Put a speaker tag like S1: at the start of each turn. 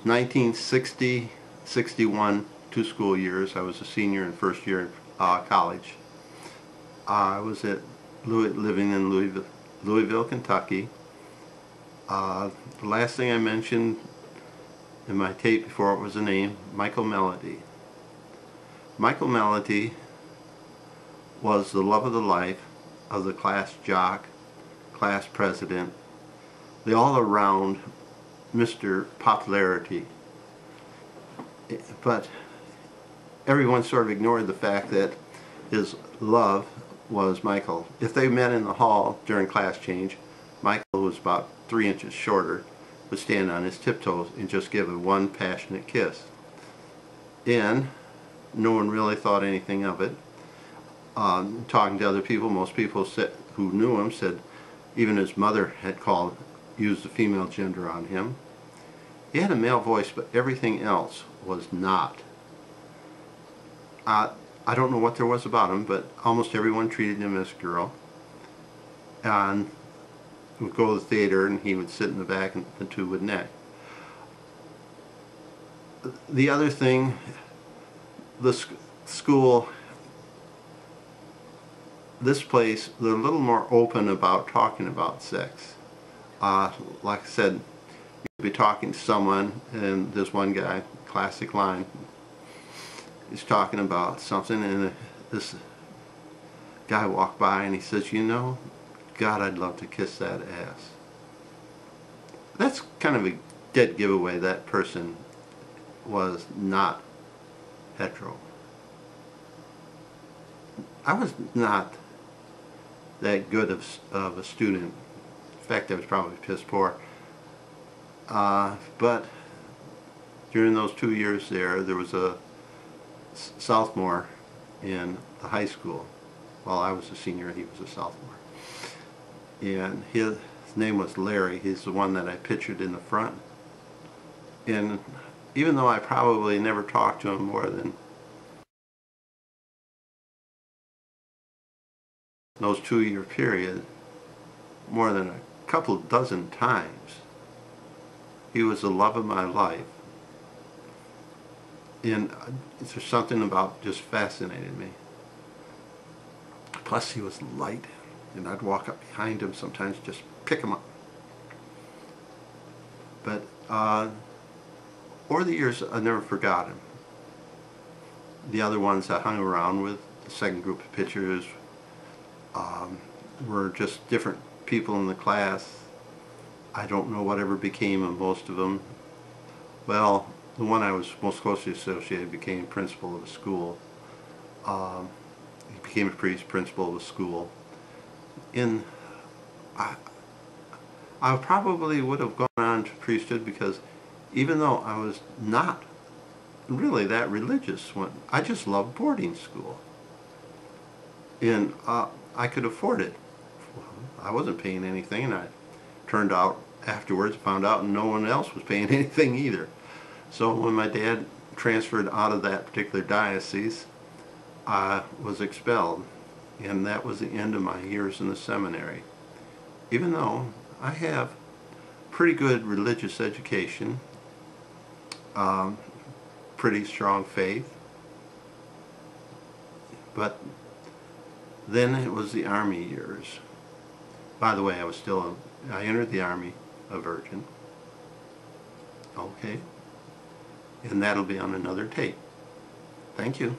S1: 1960, 61, 2 school years. I was a senior in first year in college. I was living in Louisville, Kentucky. The last thing I mentioned in my tape before it was a name, Michael Melody. Michael Melody was the love of the life of the class jock, class president, the all-around Mr. Popularity. But everyone sort of ignored the fact that his love was Michael. If they met in the hall during class change, Michael, who was about 3 inches shorter, would stand on his tiptoes and just give it one passionate kiss. And no one really thought anything of it. Talking to other people, most people who knew him said even his mother had used the female gender on him. He had a male voice, but everything else was not. I don't know what there was about him, but almost everyone treated him as a girl. And would go to the theater and he would sit in the back and the two would neck. The other thing, the school, this place, they're a little more open about talking about sex. Like I said, you'd be talking to someone and this one guy, classic line, he's talking about something and this guy walked by and he says, you know, God, I'd love to kiss that ass. That's kind of a dead giveaway that person was not hetero. I was not that good of a student. In fact, I was probably piss poor. But during those 2 years there was a sophomore in the high school. While I was a senior, he was a sophomore. And his name was Larry. He's the one that I pictured in the front. And even though I probably never talked to him more than those 2-year period, more than a couple dozen times, he was the love of my life. And there's something about just fascinated me. Plus he was light. And I'd walk up behind him sometimes, just pick him up. But over the years, I never forgot him. The other ones I hung around with, the second group of pictures, were just different people in the class. I don't know whatever became of most of them. Well, the one I was most closely associated became principal of a school. He became a principal of a school. I probably would have gone on to priesthood because even though I was not really that religious, I just loved boarding school. And I could afford it. I wasn't paying anything, and I turned out afterwards, found out no one else was paying anything either. So when my dad transferred out of that particular diocese, I was expelled. And that was the end of my years in the seminary. Even though I have pretty good religious education, pretty strong faith, but then it was the Army years. By the way, I entered the Army a virgin. Okay. And that'll be on another tape. Thank you.